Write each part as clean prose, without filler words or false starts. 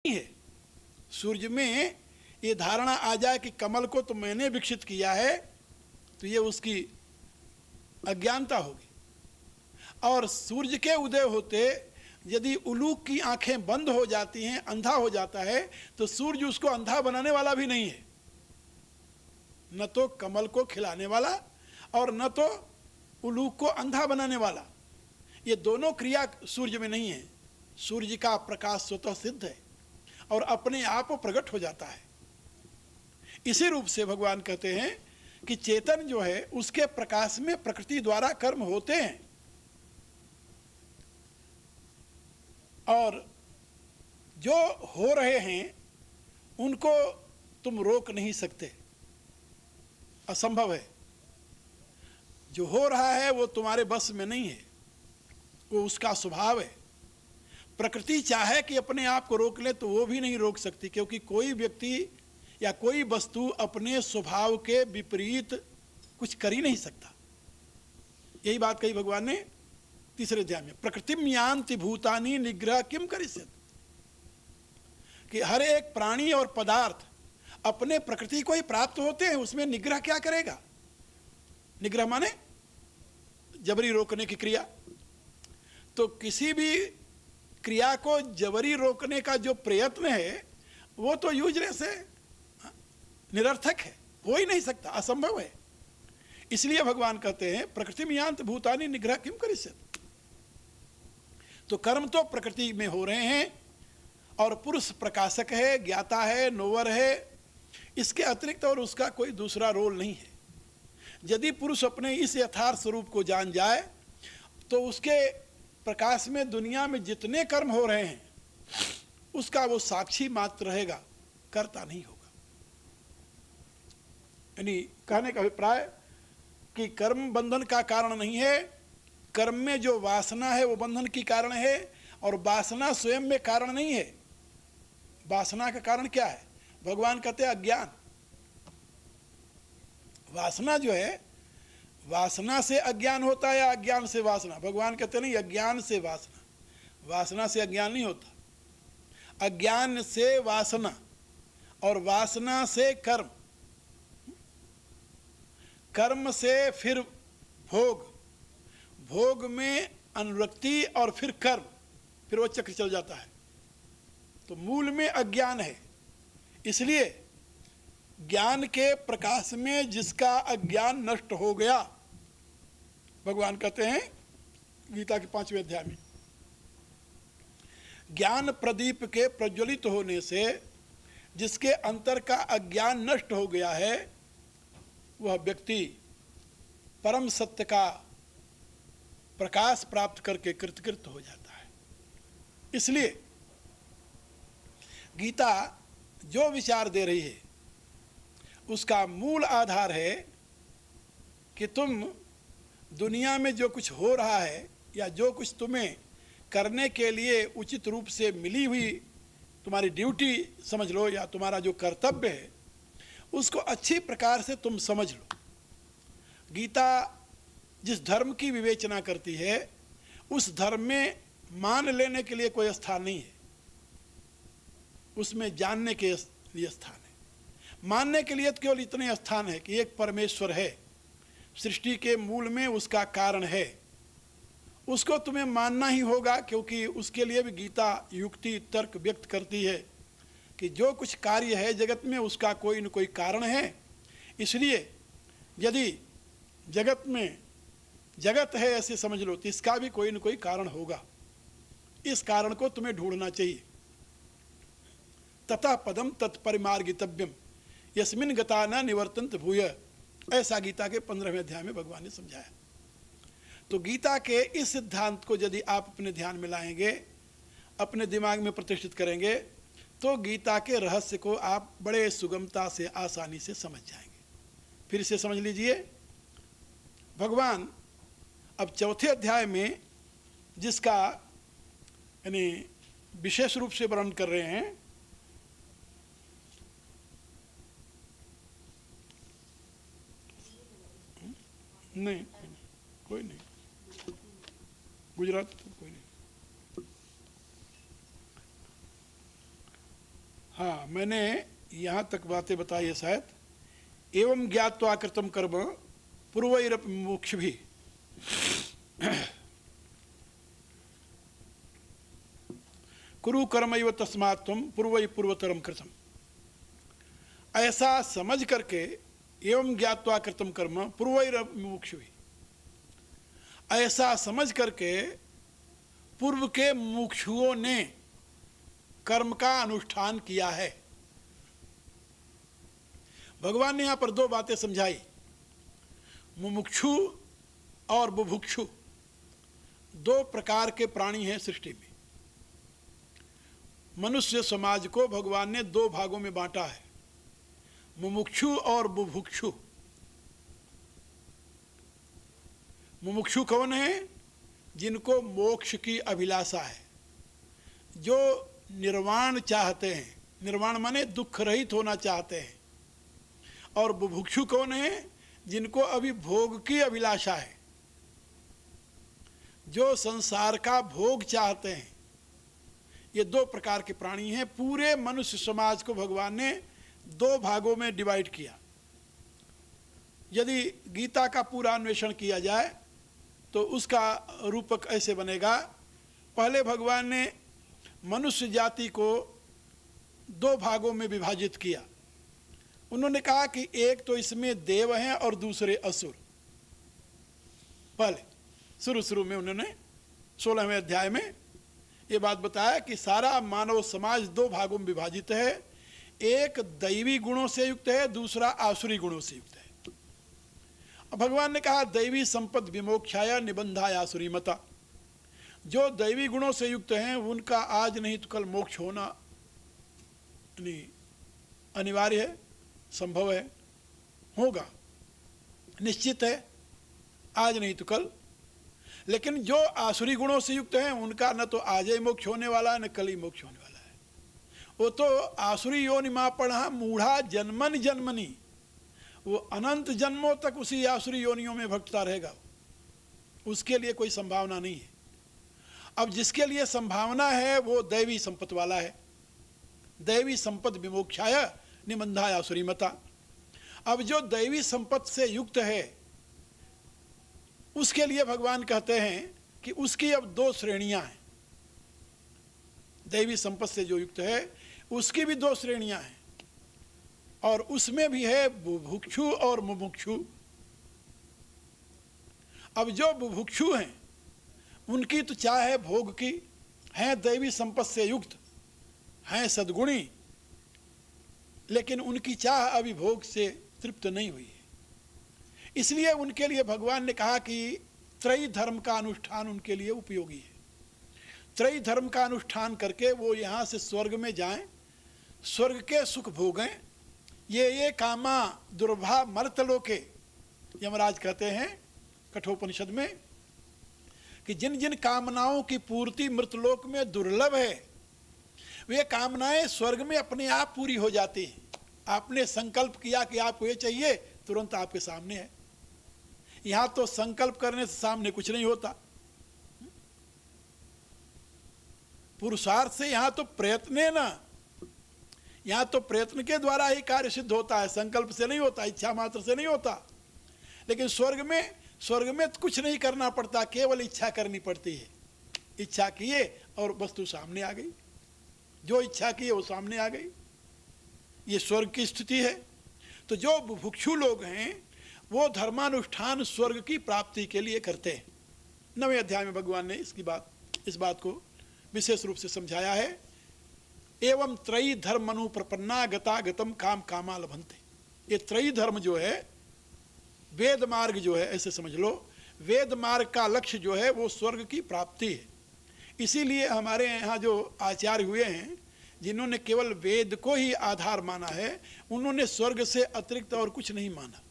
है। सूर्य में ये धारणा आ जाए कि कमल को तो मैंने विकसित किया है, तो ये उसकी अज्ञानता होगी। और सूर्य के उदय होते यदि उलूक की आंखें बंद हो जाती हैं, अंधा हो जाता है, तो सूर्य उसको अंधा बनाने वाला भी नहीं है, न तो कमल को खिलाने वाला और न तो उलूक को अंधा बनाने वाला। ये दोनों क्रिया सूर्य में नहीं है। सूर्य का प्रकाश स्वतः सिद्ध है और अपने आप प्रकट हो जाता है। इसी रूप से भगवान कहते हैं कि चेतन जो है उसके प्रकाश में प्रकृति द्वारा कर्म होते हैं और जो हो रहे हैं उनको तुम रोक नहीं सकते, असंभव है। जो हो रहा है वो तुम्हारे बस में नहीं है, वो उसका स्वभाव है। प्रकृति चाहे कि अपने आप को रोक ले तो वो भी नहीं रोक सकती, क्योंकि कोई व्यक्ति या कोई वस्तु अपने स्वभाव के विपरीत कुछ कर ही नहीं सकता। यही बात कही भगवान ने तीसरे अध्याय में, प्रकृतिम यान्ति भूतानि निग्रह किम करिष्यति, कि हर एक प्राणी और पदार्थ अपने प्रकृति को ही प्राप्त होते हैं, उसमें निग्रह क्या करेगा। निग्रह माने जबरी रोकने की क्रिया। तो किसी भी क्रिया को जबरी रोकने का जो प्रयत्न है वो तो यूजलेस है, निरर्थक है, हो ही नहीं सकता, असंभव है। इसलिए भगवान कहते हैं प्रकृति में यान्ति भूतानि निग्रह किम करिष्यति। तो कर्म तो प्रकृति में हो रहे हैं और पुरुष प्रकाशक है, ज्ञाता है, नोवर है, इसके अतिरिक्त और उसका कोई दूसरा रोल नहीं है। यदि पुरुष अपने इस यथार्थ स्वरूप को जान जाए तो उसके प्रकाश में दुनिया में जितने कर्म हो रहे हैं उसका वो साक्षी मात्र रहेगा, कर्ता नहीं होगा। यानी कहने का अभिप्राय कि कर्म बंधन का कारण नहीं है, कर्म में जो वासना है वो बंधन की कारण है, और वासना स्वयं में कारण नहीं है। वासना का कारण क्या है? भगवान कहते हैं अज्ञान। वासना जो है, वासना से अज्ञान होता है या अज्ञान से वासना? भगवान कहते नहीं, अज्ञान से वासना, वासना से अज्ञान नहीं होता। अज्ञान से वासना और वासना से कर्म, कर्म से फिर भोग, भोग में अनुरक्ति और फिर कर्म, फिर वो चक्र चल जाता है। तो मूल में अज्ञान है। इसलिए ज्ञान के प्रकाश में जिसका अज्ञान नष्ट हो गया, भगवान कहते हैं गीता के 5वें अध्याय में, ज्ञान प्रदीप के प्रज्वलित होने से जिसके अंतर का अज्ञान नष्ट हो गया है, वह व्यक्ति परम सत्य का प्रकाश प्राप्त करके कृतकृत्य हो जाता है। इसलिए गीता जो विचार दे रही है उसका मूल आधार है कि तुम दुनिया में जो कुछ हो रहा है या जो कुछ तुम्हें करने के लिए उचित रूप से मिली हुई तुम्हारी ड्यूटी समझ लो या तुम्हारा जो कर्तव्य है, उसको अच्छी प्रकार से तुम समझ लो। गीता जिस धर्म की विवेचना करती है उस धर्म में मान लेने के लिए कोई स्थान नहीं है, उसमें जानने के लिए स्थान है। मानने के लिए तो केवल इतने स्थान है कि एक परमेश्वर है, सृष्टि के मूल में उसका कारण है, उसको तुम्हें मानना ही होगा, क्योंकि उसके लिए भी गीता युक्ति तर्क व्यक्त करती है कि जो कुछ कार्य है जगत में उसका कोई न कोई कारण है। इसलिए यदि जगत में जगत है ऐसे समझ लो तो इसका भी कोई न कोई कारण होगा। इस कारण को तुम्हें ढूंढना चाहिए। तथा पदम तत्परिमार्गितव्यम यस्मिन् गता न निवर्तन्त भूय, ऐसा गीता के 15वें अध्याय में भगवान ने समझाया। तो गीता के इस सिद्धांत को यदि आप अपने ध्यान में लाएंगे, अपने दिमाग में प्रतिष्ठित करेंगे, तो गीता के रहस्य को आप बड़े सुगमता से आसानी से समझ जाएंगे। फिर से समझ लीजिए, भगवान अब 4थे अध्याय में जिसका यानी विशेष रूप से वर्णन कर रहे हैं, नहीं कोई नहीं, गुजरात तो कोई नहीं। हाँ, मैंने यहाँ तक बातें बताई है शायद। एवं ज्ञात्वा कृतम कर्म पूर्वैरपि मुमुक्षुभिः कुरु कर्मैव तस्मात् त्वं पूर्वै पूर्वतरम कृतम। ऐसा समझ करके एवं ज्ञात्वा कृतम कर्म पूर्वैरपि मुमुक्षुभिः, ऐसा समझ करके पूर्व के मुमुक्षुओं ने कर्म का अनुष्ठान किया है। भगवान ने यहाँ पर दो बातें समझाई, मुमुक्षु और बुभुक्षु दो प्रकार के प्राणी हैं सृष्टि में। मनुष्य समाज को भगवान ने दो भागों में बांटा है, मुमुक्षु और बुभुक्षु। मुमुक्षु कौन है? जिनको मोक्ष की अभिलाषा है, जो निर्वाण चाहते हैं, निर्वाण माने दुख रहित होना चाहते हैं। और बुभुक्षु कौन है? जिनको अभी भोग की अभिलाषा है, जो संसार का भोग चाहते हैं। ये दो प्रकार के प्राणी हैं। पूरे मनुष्य समाज को भगवान ने दो भागों में डिवाइड किया। यदि गीता का पूरा अन्वेषण किया जाए तो उसका रूपक ऐसे बनेगा। पहले भगवान ने मनुष्य जाति को दो भागों में विभाजित किया। उन्होंने कहा कि एक तो इसमें देव हैं और दूसरे असुर। पहले शुरू में उन्होंने 16वें अध्याय में ये बात बताया कि सारा मानव समाज दो भागों में विभाजित है। एक दैवी गुणों से युक्त है, दूसरा आसुरी गुणों से युक्त है। अब भगवान ने कहा दैवी संपद विमोक्षाय निबंधाय आसुरी मता। जो दैवी गुणों से युक्त हैं उनका आज नहीं तो कल मोक्ष होना अनिवार्य है, संभव है, होगा, निश्चित है, आज नहीं तो कल। लेकिन जो आसुरी गुणों से युक्त हैं उनका न तो आज ही मोक्ष होने वाला है न कल ही मोक्ष होने वाला है। वो तो आसुरी योनि मापणः मूढ़ा जन्मन जन्मनी, वो अनंत जन्मों तक उसी आसुरी योनियों में भटकता रहेगा। उसके लिए कोई संभावना नहीं है। अब जिसके लिए संभावना है वो दैवी संपत्ति वाला है। दैवी संपद विमोक्षाय निबंधाय आसुरी मता। अब जो दैवी संपत्ति से युक्त है उसके लिए भगवान कहते हैं कि उसकी अब दो श्रेणियां हैं। दैवी संपत्ति से जो युक्त है उसकी भी दो श्रेणियां हैं, और उसमें भी है बुभुक्षु और मुमुक्षु। अब जो बुभुक्षु हैं उनकी तो चाह है भोग की, हैं दैवी संपत्ति से युक्त, हैं सद्गुणी, लेकिन उनकी चाह अभी भोग से तृप्त नहीं हुई है। इसलिए उनके लिए भगवान ने कहा कि त्रयी धर्म का अनुष्ठान उनके लिए उपयोगी है। त्रयी धर्म का अनुष्ठान करके वो यहाँ से स्वर्ग में जाएं, स्वर्ग के सुख भोगें। ये कामा दुर्भा मर्तलोके, यमराज कहते हैं कठोपनिषद में कि जिन जिन कामनाओं की पूर्ति मृतलोक में दुर्लभ है वे कामनाएं स्वर्ग में अपने आप पूरी हो जाती हैं। आपने संकल्प किया कि आपको ये चाहिए, तुरंत आपके सामने है। यहां तो संकल्प करने से सामने कुछ नहीं होता। पुरुषार्थ से यहां तो प्रयत्न है ना, यहां तो प्रयत्न के द्वारा ही कार्य सिद्ध होता है, संकल्प से नहीं होता, इच्छा मात्र से नहीं होता। लेकिन स्वर्ग में तो कुछ नहीं करना पड़ता, केवल इच्छा करनी पड़ती है। इच्छा किए और वस्तु सामने आ गई, जो इच्छा की वो सामने आ गई। ये स्वर्ग की स्थिति है। तो जो बुभुक्षु लोग हैं वो धर्मानुष्ठान स्वर्ग की प्राप्ति के लिए करते हैं। 9वें अध्याय में भगवान ने इस बात को विशेष रूप से समझाया है। एवं त्रयी धर्म मनु प्रपन्ना गता गतम काम कामा लभन्ते। ये त्रयी धर्म जो है, वेद मार्ग जो है, ऐसे समझ लो, वेद मार्ग का लक्ष्य जो है वो स्वर्ग की प्राप्ति है। इसीलिए हमारे यहाँ जो आचार्य हुए हैं जिन्होंने केवल वेद को ही आधार माना है, उन्होंने स्वर्ग से अतिरिक्त और कुछ नहीं माना।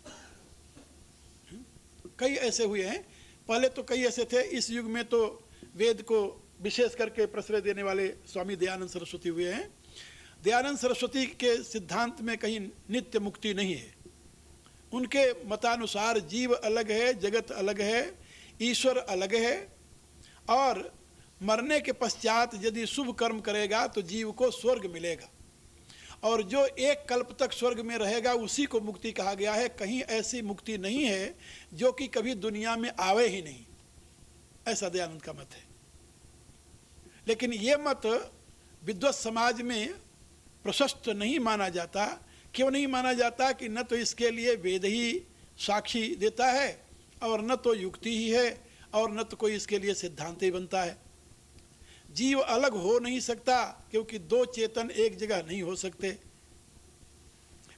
कई ऐसे हुए हैं, पहले तो कई ऐसे थे। इस युग में तो वेद को विशेष करके प्रश्रय देने वाले स्वामी दयानंद सरस्वती हुए हैं। दयानंद सरस्वती के सिद्धांत में कहीं नित्य मुक्ति नहीं है। उनके मतानुसार जीव अलग है, जगत अलग है, ईश्वर अलग है, और मरने के पश्चात यदि शुभ कर्म करेगा तो जीव को स्वर्ग मिलेगा। और जो एक कल्प तक स्वर्ग में रहेगा उसी को मुक्ति कहा गया है। कहीं ऐसी मुक्ति नहीं है जो कि कभी दुनिया में आवे ही नहीं, ऐसा दयानंद का मत है। लेकिन ये मत विद्वत समाज में प्रशस्त नहीं माना जाता। क्यों नहीं माना जाता? कि न तो इसके लिए वेद ही साक्षी देता है, और न तो युक्ति ही है, और न तो कोई इसके लिए सिद्धांत ही बनता है। जीव अलग हो नहीं सकता, क्योंकि दो चेतन एक जगह नहीं हो सकते।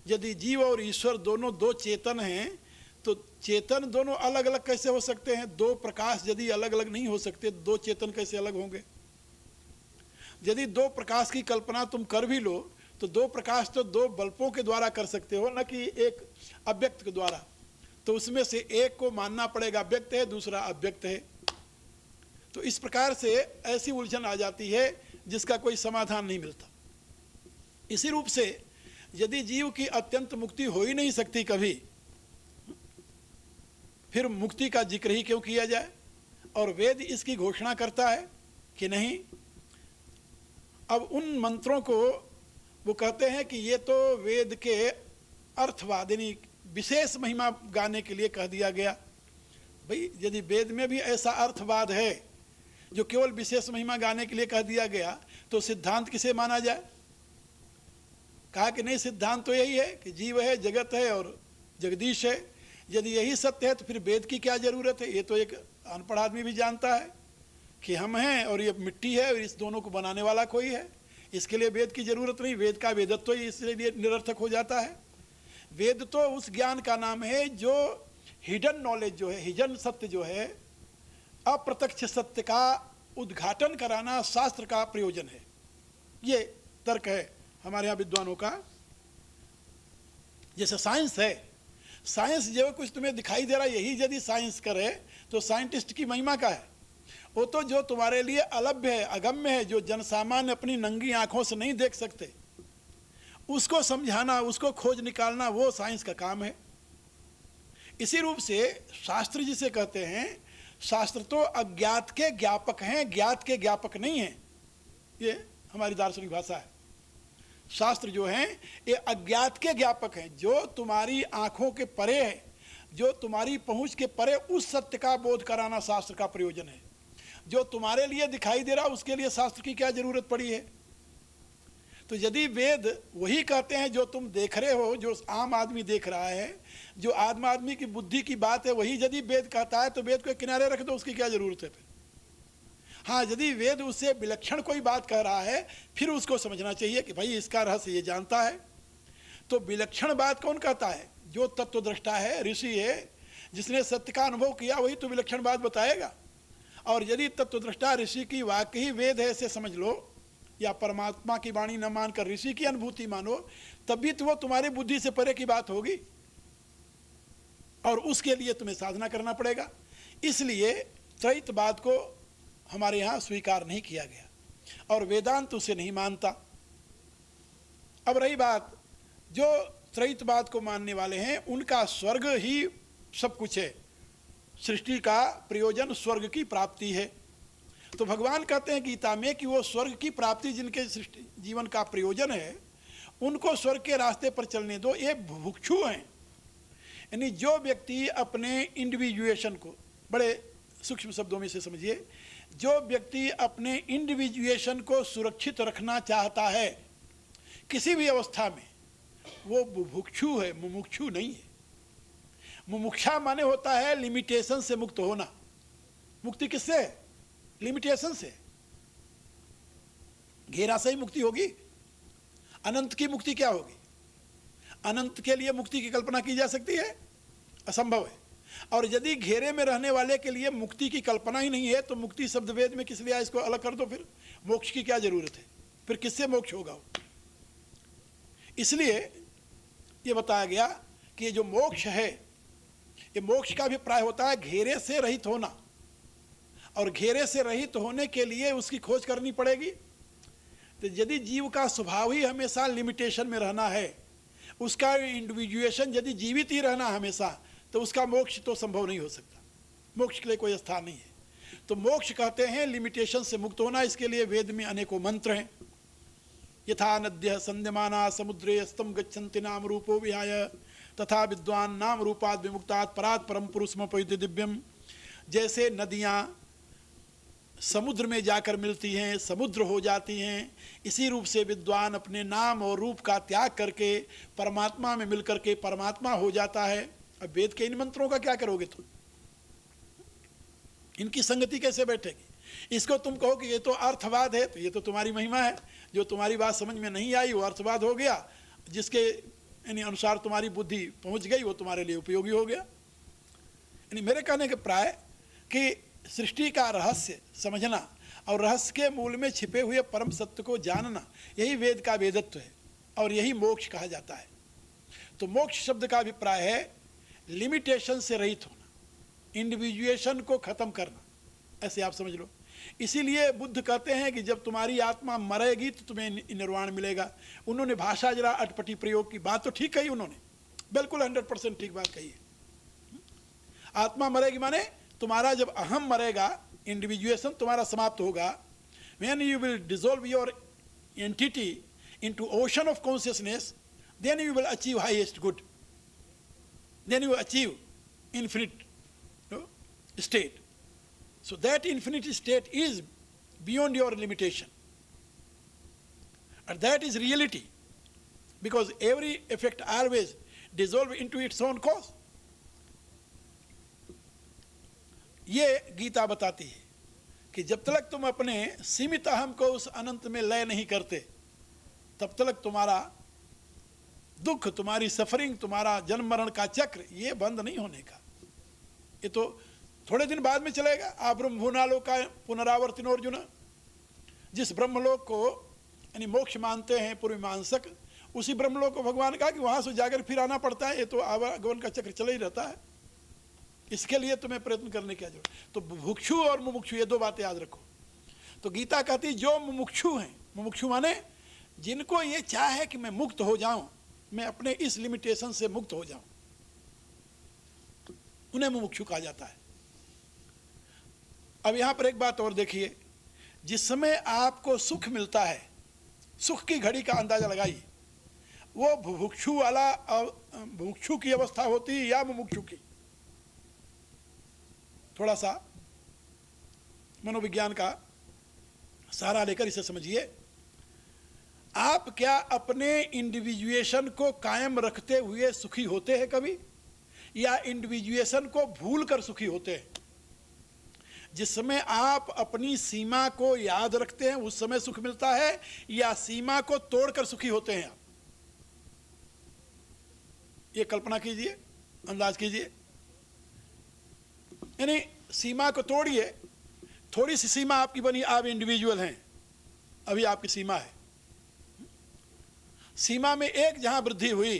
यदि जीव और ईश्वर दोनों दो चेतन हैं, तो चेतन दोनों अलग अलग कैसे हो सकते हैं? दो प्रकाश यदि अलग अलग नहीं हो सकते, दो चेतन कैसे अलग होंगे? यदि दो प्रकाश की कल्पना तुम कर भी लो, तो दो प्रकाश तो दो बल्बों के द्वारा कर सकते हो, न कि एक अव्यक्त के द्वारा। तो उसमें से एक को मानना पड़ेगा व्यक्त है, दूसरा अव्यक्त है। तो इस प्रकार से ऐसी उलझन आ जाती है जिसका कोई समाधान नहीं मिलता। इसी रूप से यदि जीव की अत्यंत मुक्ति हो ही नहीं सकती कभी, फिर मुक्ति का जिक्र ही क्यों किया जाए? और वेद इसकी घोषणा करता है कि नहीं। अब उन मंत्रों को वो कहते हैं कि ये तो वेद के अर्थवादिनी विशेष महिमा गाने के लिए कह दिया गया। भाई यदि वेद में भी ऐसा अर्थवाद है जो केवल विशेष महिमा गाने के लिए कह दिया गया, तो सिद्धांत किसे माना जाए? कहा कि नहीं, सिद्धांत तो यही है कि जीव है, जगत है और जगदीश है। यदि यही सत्य है तो फिर वेद की क्या जरूरत है? ये तो एक अनपढ़ आदमी भी जानता है कि हम हैं और ये मिट्टी है, और इस दोनों को बनाने वाला कोई है। इसके लिए वेद की जरूरत नहीं। वेद का वेदत्व ही इसलिए निरर्थक हो जाता है। वेद तो उस ज्ञान का नाम है जो हिडन नॉलेज जो है, हिडन सत्य जो है, अप्रत्यक्ष सत्य का उद्घाटन कराना शास्त्र का प्रयोजन है। ये तर्क है हमारे यहाँ विद्वानों का। जैसे साइंस है, साइंस जो कुछ तुम्हें दिखाई दे रहा है, यही यदि साइंस करे तो साइंटिस्ट की महिमा का है। वो तो जो तुम्हारे लिए अलभ्य है, अगम्य है, जो जनसामान्य अपनी नंगी आंखों से नहीं देख सकते, उसको समझाना, उसको खोज निकालना, वो साइंस का काम है। इसी रूप से शास्त्र जिसे कहते हैं, शास्त्र तो अज्ञात के ज्ञापक हैं, ज्ञात के ज्ञापक नहीं हैं। ये हमारी दार्शनिक भाषा है। शास्त्र जो हैं ये अज्ञात के ज्ञापक हैं, जो तुम्हारी आंखों के परे है, जो तुम्हारी पहुंच के परे, उस सत्य का बोध कराना शास्त्र का प्रयोजन है। जो तुम्हारे लिए दिखाई दे रहा उसके लिए शास्त्र की क्या जरूरत पड़ी है? तो यदि वेद वही कहते हैं जो तुम देख रहे हो, जो आम आदमी देख रहा है, जो आम आदमी की बुद्धि की बात है, वही यदि वेद कहता है, तो वेद को किनारे रख दो, उसकी क्या जरूरत है फिर? हाँ, यदि वेद उससे विलक्षण कोई बात कह रहा है, फिर उसको समझना चाहिए कि भाई इसका रहस्य ये जानता है। तो विलक्षण बात कौन कहता है? जो तत्वदृष्टा है, ऋषि है, जिसने सत्य का अनुभव किया, वही तो विलक्षण बात बताएगा। और यदि तत्वदृष्टा ऋषि की वाक्य ही वेद है ऐसे समझ लो, या परमात्मा की वाणी न मानकर ऋषि की अनुभूति मानो, तभी तो वो तुम्हारी बुद्धि से परे की बात होगी, और उसके लिए तुम्हें साधना करना पड़ेगा। इसलिए त्रैतवाद को हमारे यहाँ स्वीकार नहीं किया गया, और वेदांत उसे नहीं मानता। अब रही बात, जो त्रैतवाद को मानने वाले हैं, उनका स्वर्ग ही सब कुछ है, सृष्टि का प्रयोजन स्वर्ग की प्राप्ति है। तो भगवान कहते हैं गीता में कि वो स्वर्ग की प्राप्ति जिनके सृष्टि जीवन का प्रयोजन है, उनको स्वर्ग के रास्ते पर चलने दो। ये भुक्षु हैं, यानी जो व्यक्ति अपने इंडिविजुएशन को, बड़े सूक्ष्म शब्दों में से समझिए, जो व्यक्ति अपने इंडिविजुएशन को सुरक्षित रखना चाहता है किसी भी अवस्था में, वो बुभुक्षु है, मुमुक्षु नहीं है। मुमुक्षा माने होता है लिमिटेशन से मुक्त होना। मुक्ति किससे है? लिमिटेशन से। घेरा से ही मुक्ति होगी। अनंत की मुक्ति क्या होगी? अनंत के लिए मुक्ति की कल्पना की जा सकती है? असंभव है। और यदि घेरे में रहने वाले के लिए मुक्ति की कल्पना ही नहीं है, तो मुक्ति शब्द वेद में किस लिए आया? इसको अलग कर दो, फिर मोक्ष की क्या जरूरत है? फिर किससे मोक्ष होगा? इसलिए ये बताया गया कि ये जो मोक्ष है, ये मोक्ष का अभिप्राय होता है घेरे से रहित होना, और घेरे से रहित होने के लिए उसकी खोज करनी पड़ेगी। तो यदि जीव का स्वभाव ही हमेशा लिमिटेशन में रहना है, उसका इंडिविजुएशन यदि जीवित ही रहना हमेशा, तो उसका मोक्ष तो संभव नहीं हो सकता। मोक्ष के लिए कोई स्थान नहीं है। तो मोक्ष कहते हैं लिमिटेशन से मुक्त होना। इसके लिए वेद में अनेकों मंत्र हैं। यथा नद्यः संध्यमाना समुद्रे स्तम गच्छन्ति नाम रूपो विहाय तथा विद्वान नाम रूपात् विमुक्तात् परात् परम पुरुषमपैति दिव्यम। जैसे नदियाँ समुद्र में जाकर मिलती हैं, समुद्र हो जाती हैं, इसी रूप से विद्वान अपने नाम और रूप का त्याग करके परमात्मा में मिलकर के परमात्मा हो जाता है। अब वेद के इन मंत्रों का क्या करोगे तुम? इनकी संगति कैसे बैठेगी? इसको तुम कहो कि ये तो अर्थवाद है, तो ये तो तुम्हारी महिमा है। जो तुम्हारी बात समझ में नहीं आई वो अर्थवाद हो गया, जिसके यानी अनुसार तुम्हारी बुद्धि पहुंच गई वो तुम्हारे लिए उपयोगी हो गया। यानी मेरे कहने के प्राय कि सृष्टि का रहस्य समझना और रहस्य के मूल में छिपे हुए परम सत्य को जानना, यही वेद का वेदत्व है और यही मोक्ष कहा जाता है। तो मोक्ष शब्द का अभिप्राय है लिमिटेशन से रहित होना, इंडिविजुएशन को खत्म करना, ऐसे आप समझ लो। इसीलिए बुद्ध कहते हैं कि जब तुम्हारी आत्मा मरेगी तो तुम्हें निर्वाण मिलेगा। उन्होंने भाषा जरा अटपटी प्रयोग की, बात तो ठीक कही उन्होंने, बिल्कुल 100% ठीक बात कही है। आत्मा मरेगी माने तुम्हारा जब अहम मरेगा, इंडिविजुएशन तुम्हारा समाप्त होगा, when you will dissolve your entity into ocean of consciousness, then you will achieve highest good, then you achieve infinite state. So that infinite state is beyond your limitation, and that is reality, because every effect always dissolve into its own cause. ये गीता बताती है कि जब तक तुम अपने सीमित अहम को उस अनंत में लय नहीं करते, तब तक तुम्हारा दुख, तुम्हारी सफरिंग, तुम्हारा जन्म मरण का चक्र ये बंद नहीं होने का। ये तो थोड़े दिन बाद में चलेगा। आप ब्रह्मभुवनालोक का पुनरावर्तिनो अर्जुन, जिस ब्रह्मलोक को यानी मोक्ष मानते हैं पूर्वमीमांसक, उसी ब्रह्मलोक को भगवान कहा कि वहां से जाकर फिर आना पड़ता है। ये तो आवागमन का चक्र चला ही रहता है, इसके लिए तुम्हें प्रयत्न करने की जरूरत। तो बुभुक्षु और मुमुक्षु ये दो बातें याद रखो। तो गीता कहती जो मुमुक्षु हैं, मुमुक्षु माने जिनको ये चाह है कि मैं मुक्त हो जाऊं, मैं अपने इस लिमिटेशन से मुक्त हो जाऊं, उन्हें मुमुक्षु कहा जाता है। अब यहां पर एक बात और देखिए, जिस समय आपको सुख मिलता है, सुख की घड़ी का अंदाजा लगाइए, वो बुभुक्षु वाला बुभुक्षु की अवस्था होती है या मुमुक्षु की? थोड़ा सा मनोविज्ञान का सहारा लेकर इसे समझिए। आप क्या अपने इंडिविजुएशन को कायम रखते हुए सुखी होते हैं कभी, या इंडिविजुएशन को भूल कर सुखी होते हैं? जिस समय आप अपनी सीमा को याद रखते हैं उस समय सुख मिलता है, या सीमा को तोड़कर सुखी होते हैं आप? ये कल्पना कीजिए, अंदाज कीजिए। यानी सीमा को तोड़िए, थोड़ी सी सीमा आपकी बनी, आप इंडिविजुअल हैं, अभी आपकी सीमा है। सीमा में एक जहां वृद्धि हुई,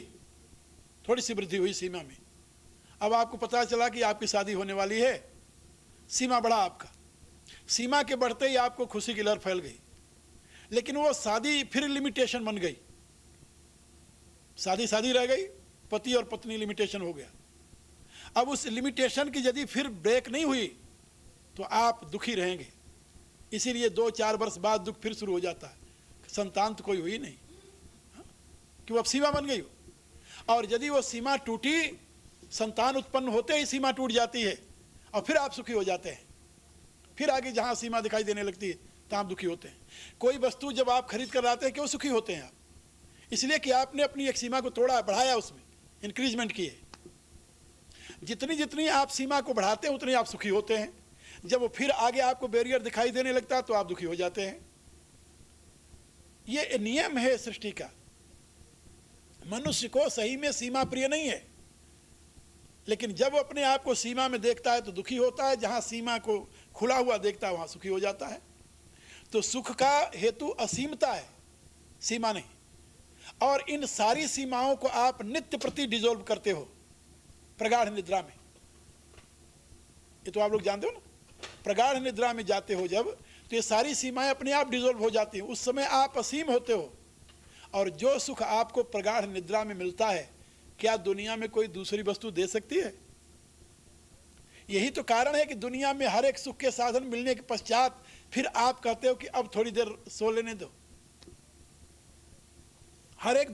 थोड़ी सी वृद्धि हुई सीमा में, अब आपको पता चला कि आपकी शादी होने वाली है, सीमा बढ़ा आपका। सीमा के बढ़ते ही आपको खुशी की लहर फैल गई, लेकिन वो शादी फिर लिमिटेशन बन गई, शादी शादी रह गई, पति और पत्नी लिमिटेशन हो गया। अब उस लिमिटेशन की यदि फिर ब्रेक नहीं हुई तो आप दुखी रहेंगे। इसीलिए 2-4 वर्ष बाद दुख फिर शुरू हो जाता है, संतान तो कोई हुई नहीं, कि वो अब सीमा बन गई हो। और यदि वो सीमा टूटी, संतान उत्पन्न होते ही सीमा टूट जाती है, और फिर आप सुखी हो जाते हैं। फिर आगे जहां सीमा दिखाई देने लगती है तहां आप दुखी होते हैं। कोई वस्तु जब आप खरीद कर लाते हैं, क्यों सुखी होते हैं आप? इसलिए कि आपने अपनी एक सीमा को तोड़ा, बढ़ाया, उसमें इंक्रीजमेंट किए। जितनी जितनी आप सीमा को बढ़ाते हैं उतनी आप सुखी होते हैं। जब वो फिर आगे आपको बैरियर दिखाई देने लगता है तो आप दुखी हो जाते हैं। ये नियम है सृष्टि का। मनुष्य को सही में सीमा प्रिय नहीं है, लेकिन जब वो अपने आप को सीमा में देखता है तो दुखी होता है, जहां सीमा को खुला हुआ देखता है वहां सुखी हो जाता है। तो सुख का हेतु असीमता है, सीमा नहीं। और इन सारी सीमाओं को आप नित्य प्रति डिसॉल्व करते हो प्रगाढ़ निद्रा में। ये तो आप लोग जानते हो ना, प्रगाढ़ निद्रा में जाते हो जब, तो ये सारी सीमाएं अपने आप डिसॉल्व हो जाती हैं। उस समय आप असीम होते हो। और जो सुख आपको प्रगाढ़ निद्रा में मिलता है, क्या दुनिया में कोई दूसरी वस्तु दे सकती है? यही तो कारण है कि दुनिया में हर एक सुख के साधन मिलने के पश्चात फिर आप कहते हो कि अब थोड़ी देर सो लेने दो। हर एक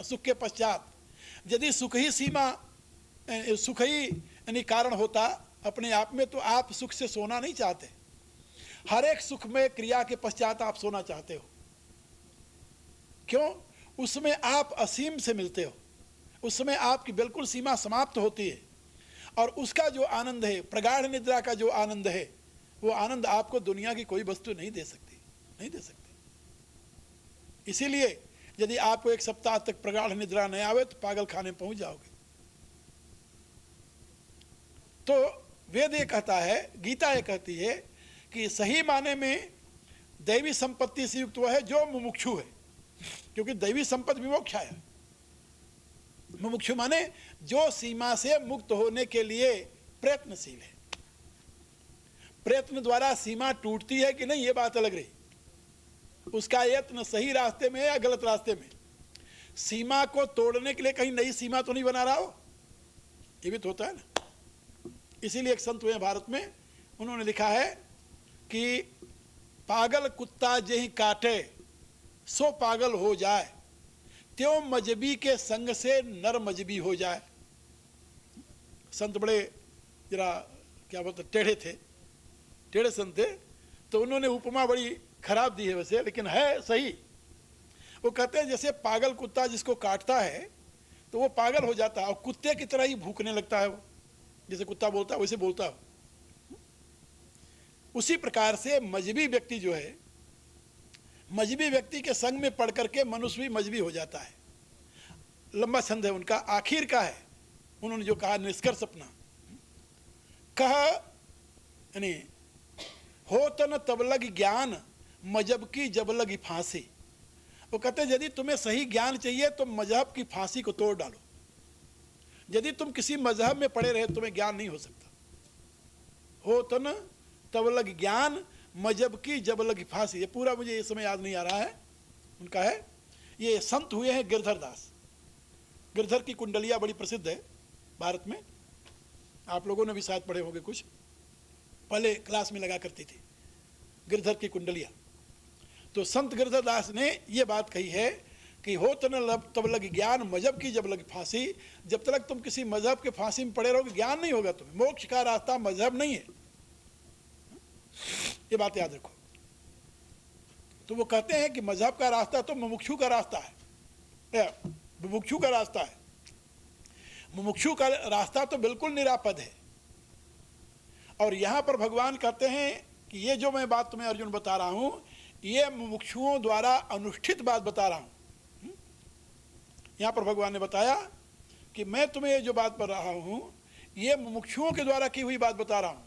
सुख के पश्चात यदि सुख ही सुख ही यानी कारण होता अपने आप में, तो आप सुख से सोना नहीं चाहते। हर एक सुख में क्रिया के पश्चात आप सोना चाहते हो। क्यों? उसमें आप असीम से मिलते हो, उसमें आपकी बिल्कुल सीमा समाप्त होती है, और उसका जो आनंद है, प्रगाढ़ निद्रा का जो आनंद है, वो आनंद आपको दुनिया की कोई वस्तु नहीं दे सकती, नहीं दे सकती। इसीलिए यदि आपको एक सप्ताह तक प्रगाढ़ निद्रा नहीं आवे तो पागल खाने पहुंच जाओगे। तो वेद ये कहता है, गीता ये कहती है कि सही माने में दैवी संपत्ति से युक्त वह है जो मुमुक्षु है, क्योंकि दैवी संपत्ति विमोक्षा है। मुमुक्षु माने जो सीमा से मुक्त होने के लिए प्रयत्नशील है। प्रयत्न द्वारा सीमा टूटती है कि नहीं, ये बात अलग रही। उसका यत्न सही रास्ते में है या गलत रास्ते में। सीमा को तोड़ने के लिए कहीं नई सीमा तो नहीं बना रहा हो, ये भी तो होता है ना। इसीलिए एक संत हुए भारत में, उन्होंने लिखा है कि पागल कुत्ता जेहि काटे सो पागल हो जाए, त्यों मजबी के संग से नर मजबी हो जाए। संत बड़े जरा क्या बोलते टेढ़े थे, टेढ़े संत थे, तो उन्होंने उपमा बड़ी खराब दी है वैसे, लेकिन है सही। वो कहते हैं जैसे पागल कुत्ता जिसको काटता है तो वो पागल हो जाता है और कुत्ते की तरह ही भूखने लगता है। वो जैसे कुत्ता बोलता है वैसे बोलता है। उसी प्रकार से मजबी व्यक्ति जो है, मजबी व्यक्ति के संग में पढ़ करके मनुष्य भी मजबी हो जाता है। लंबा छंद है उनका, आखिर का है। उन्होंने जो कहा निष्कर्ष अपना कहा, यानी हो तन तब लग ज्ञान मजहब की जब लगी फांसी। वो कहते हैं यदि तुम्हें सही ज्ञान चाहिए तो मजहब की फांसी को तोड़ डालो। यदि तुम किसी मजहब में पड़े रहे तुम्हें ज्ञान नहीं हो सकता। हो तन तब लग ज्ञान मजहब की जब लगी फांसी। ये पूरा मुझे इस समय याद नहीं आ रहा है, उनका है। ये संत हुए हैं गिरधर दास। गिरधर की कुंडलियाँ बड़ी प्रसिद्ध है भारत में, आप लोगों ने भी शायद पढ़े होंगे, कुछ पहले क्लास में लगा करती थी गिरधर की कुंडलियाँ। तो संत गिरधर दास ने ये बात कही है कि हो तब लग ज्ञान मजहब की जब लगी फांसी। जब तक तुम किसी मजहब के फांसी में पड़े रहोगे ज्ञान नहीं होगा तुम्हें। मोक्ष का रास्ता मजहब नहीं है, ये बात याद रखो। तो वो कहते हैं कि मजहब का रास्ता तो मुमुक्षु का रास्ता है, मुमुक्षु का रास्ता है। मुमुक्षु का रास्ता तो बिल्कुल निरापद है। और यहाँ पर भगवान कहते हैं कि ये जो मैं बात तुम्हें अर्जुन बता रहा हूँ, ये मुमुक्षुओं द्वारा अनुष्ठित बात बता रहा हूँ। यहाँ पर भगवान ने बताया कि मैं तुम्हें ये जो बात बता रहा हूँ, ये मुमुक्षुओं के द्वारा की हुई बात बता रहा हूँ।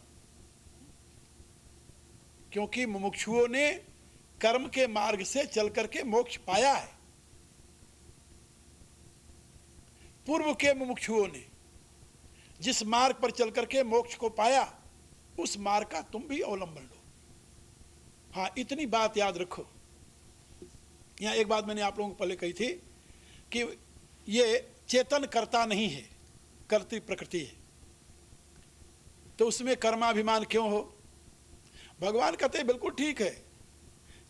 क्योंकि मुमुक्षुओं ने कर्म के मार्ग से चल करके मोक्ष पाया है। पूर्व के मुमुक्षुओं ने जिस मार्ग पर चल करके मोक्ष को पाया, उस मार्ग का तुम भी अवलंबन लो। हाँ, इतनी बात याद रखो। यहाँ एक बात मैंने आप लोगों को पहले कही थी कि ये चेतन कर्ता नहीं है, कर्ती प्रकृति है। तो उसमें कर्माभिमान क्यों हो? भगवान कहते हैं बिल्कुल ठीक है,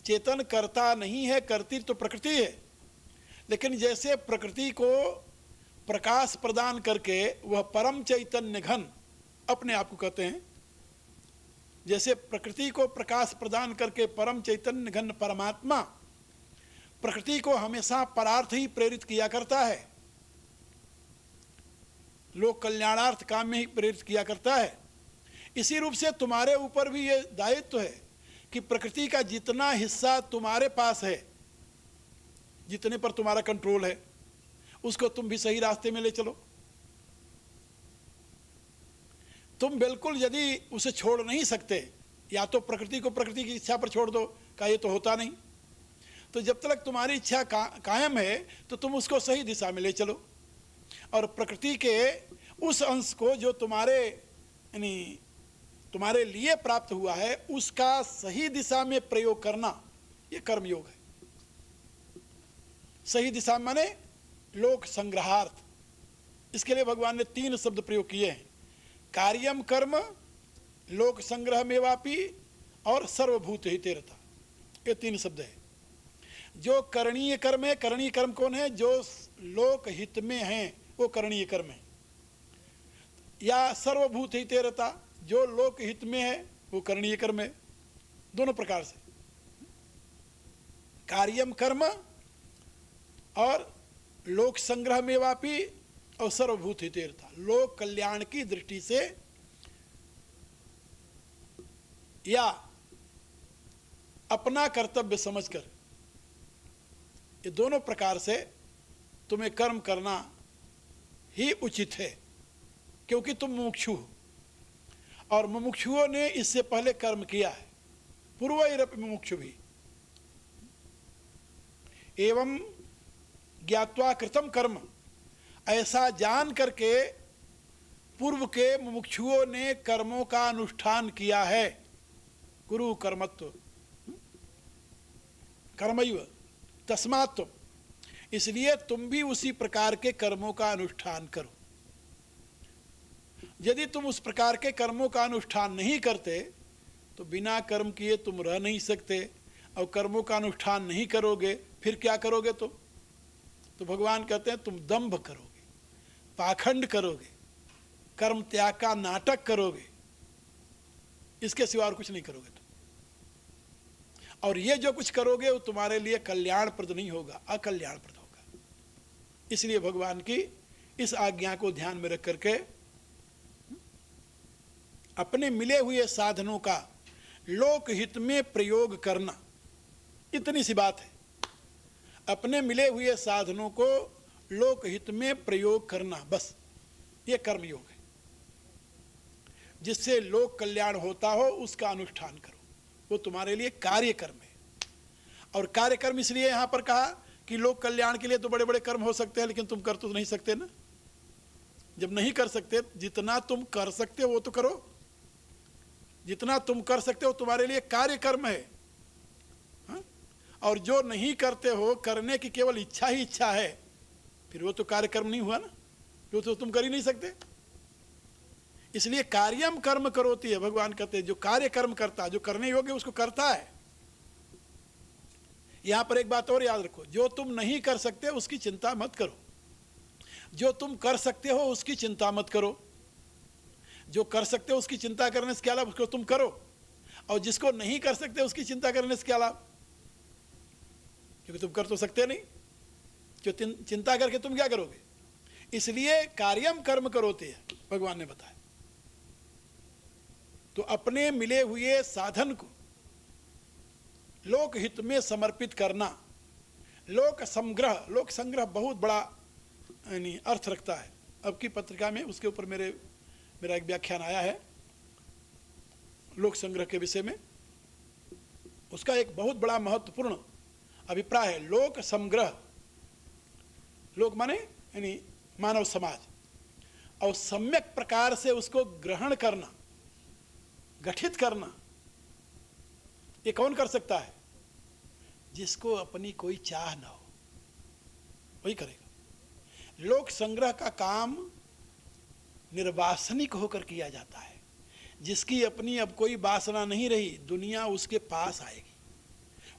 चेतन कर्ता नहीं है, कर्ती तो प्रकृति है। लेकिन जैसे प्रकृति को प्रकाश प्रदान करके वह परम चैतन्य घन अपने आप को कहते हैं, जैसे प्रकृति को प्रकाश प्रदान करके परम चैतन्य घन परमात्मा प्रकृति को हमेशा परार्थ ही प्रेरित किया करता है, लोक कल्याणार्थ काम में ही प्रेरित किया करता है। इसी रूप से तुम्हारे ऊपर भी ये दायित्व है कि प्रकृति का जितना हिस्सा तुम्हारे पास है, जितने पर तुम्हारा कंट्रोल है, उसको तुम भी सही रास्ते में ले चलो। तुम बिल्कुल यदि उसे छोड़ नहीं सकते, या तो प्रकृति को प्रकृति की इच्छा पर छोड़ दो, का ये तो होता नहीं। तो जब तक तुम्हारी इच्छा कायम है तो तुम उसको सही दिशा में ले चलो, और प्रकृति के उस अंश को जो तुम्हारे लिए प्राप्त हुआ है, उसका सही दिशा में प्रयोग करना, ये कर्मयोग है। सही दिशा माने लोक संग्रहार्थ। इसके लिए भगवान ने 3 शब्द प्रयोग किए हैं, कार्यम कर्म, लोक संग्रह मेवापी और सर्वभूत हितेरता। ये 3 शब्द है। जो करणीय कर्म है, करणीय कर्म कौन है? जो लोक हित में है वो करणीय कर्म है। या सर्वभूत हिते रता, जो लोक हित में है वो करणीय कर्म है। दोनों प्रकार से, कार्यम कर्म और लोक संग्रह में वापी और सर्वभूत हिते रता, लोक कल्याण की दृष्टि से या अपना कर्तव्य समझकर, ये दोनों प्रकार से तुम्हें कर्म करना ही उचित है, क्योंकि तुम मुमुक्षु हो और मुमुक्षुओं ने इससे पहले कर्म किया है, पूर्वैरपि मुमुक्षु भी। एवं ज्ञात्वा कृतम कर्म, ऐसा जान करके पूर्व के मुमुक्षुओं ने कर्मों का अनुष्ठान किया है। कुरु कर्मत्व कर्मैव तस्मात्, इसलिए तुम भी उसी प्रकार के कर्मों का अनुष्ठान करो। यदि तुम उस प्रकार के कर्मों का अनुष्ठान नहीं करते तो बिना कर्म किए तुम रह नहीं सकते, और कर्मों का अनुष्ठान नहीं करोगे फिर क्या करोगे तुम? तो भगवान कहते हैं तुम दंभ करोगे, पाखंड करोगे, कर्म त्याग का नाटक करोगे, इसके सिवा और कुछ नहीं करोगे तुम। और ये जो कुछ करोगे वो तुम्हारे लिए कल्याणप्रद नहीं होगा, अकल्याणप्रद होगा। इसलिए भगवान की इस आज्ञा को ध्यान में रख करके अपने मिले हुए साधनों का लोकहित में प्रयोग करना, इतनी सी बात है। अपने मिले हुए साधनों को लोकहित में प्रयोग करना, बस ये कर्मयोग है। जिससे लोक कल्याण होता हो उसका अनुष्ठान करो, वो तुम्हारे लिए कार्य कर्म है। और कार्य कर्म इसलिए यहाँ पर कहा कि लोक कल्याण के लिए तो बड़े बड़े कर्म हो सकते हैं, लेकिन तुम कर तो नहीं सकते ना। जब नहीं कर सकते, जितना तुम कर सकते हो वो तो करो। जितना तुम कर सकते हो तुम्हारे लिए कार्य कर्म है। हाँ? और जो नहीं करते हो, करने की केवल इच्छा ही इच्छा है, फिर वो तो कार्य कर्म नहीं हुआ ना, वो तो तुम कर ही नहीं सकते। इसलिए कार्यम कर्म करोति है, भगवान कहते हैं जो कार्य कर्म करता, जो करने योग्य उसको करता है। यहां पर एक बात और याद रखो, जो तुम नहीं कर सकते उसकी चिंता मत करो, जो तुम कर सकते हो उसकी चिंता मत करो। जो कर सकते हो उसकी चिंता करने से क्या लाभ, उसको तुम करो। और जिसको नहीं कर सकते उसकी चिंता करने से क्या लाभ, क्योंकि तुम कर तो सकते नहीं, जो चिंता करके तुम क्या करोगे। इसलिए कार्यम कर्म करोते हैं, भगवान ने बताया। तो अपने मिले हुए साधन को लोकहित में समर्पित करना। लोक संग्रह, लोक संग्रह बहुत बड़ा यानी अर्थ रखता है। अब की पत्रिका में उसके ऊपर मेरा एक व्याख्यान आया है लोक संग्रह के विषय में। उसका एक बहुत बड़ा महत्वपूर्ण अभिप्राय है लोक संग्रह। लोक माने यानी मानव समाज, और सम्यक प्रकार से उसको ग्रहण करना, गठित करना, ये कौन कर सकता है? जिसको अपनी कोई चाह ना हो वही करेगा। लोक संग्रह का काम निर्वासनिक होकर किया जाता है। जिसकी अपनी अब कोई वासना नहीं रही, दुनिया उसके पास आएगी,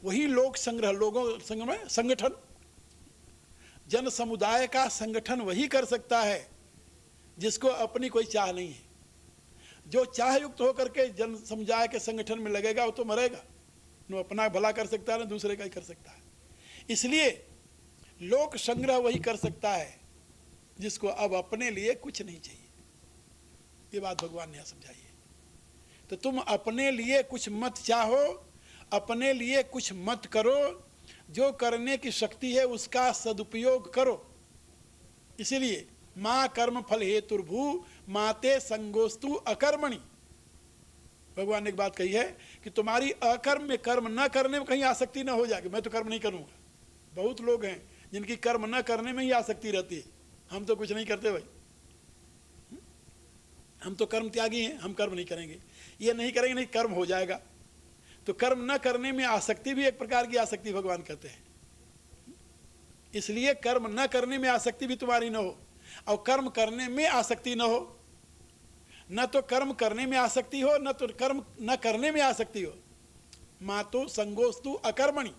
वही लोक संग्रह। लोगों संग्रह संगठन, जन समुदाय का संगठन वही कर सकता है जिसको अपनी कोई चाह नहीं है। जो चाह युक्त होकर के जन समुदाय के संगठन में लगेगा वो तो मरेगा, न अपना भला कर सकता है न दूसरे का ही कर सकता है। इसलिए लोक संग्रह वही कर सकता है जिसको अब अपने लिए कुछ नहीं चाहिए। ये बात भगवान ने समझाई है। तो तुम अपने लिए कुछ मत चाहो, अपने लिए कुछ मत करो, जो करने की शक्ति है उसका सदुपयोग करो। इसीलिए माँ कर्म फल हेतुर्भू माते संगोस्तु अकर्मणि। भगवान ने एक बात कही है कि तुम्हारी अकर्म में, कर्म न करने में कहीं आसक्ति न हो जाएगी। मैं तो कर्म नहीं करूँगा। बहुत लोग हैं जिनकी कर्म न करने में ही आसक्ति रहती है। हम तो कुछ नहीं करते भाई, हम तो कर्म त्यागी हैं, हम कर्म नहीं करेंगे, ये नहीं करेंगे, नहीं कर्म हो जाएगा। तो कर्म न करने में आसक्ति भी एक प्रकार की आसक्ति भगवान कहते हैं। इसलिए कर्म न करने में आसक्ति भी तुम्हारी न हो, और कर्म करने में आसक्ति न हो। न तो कर्म करने में आसक्ति हो, न तो कर्म न करने में आसक्ति हो। मातो संगोस्तु अकर्मणि।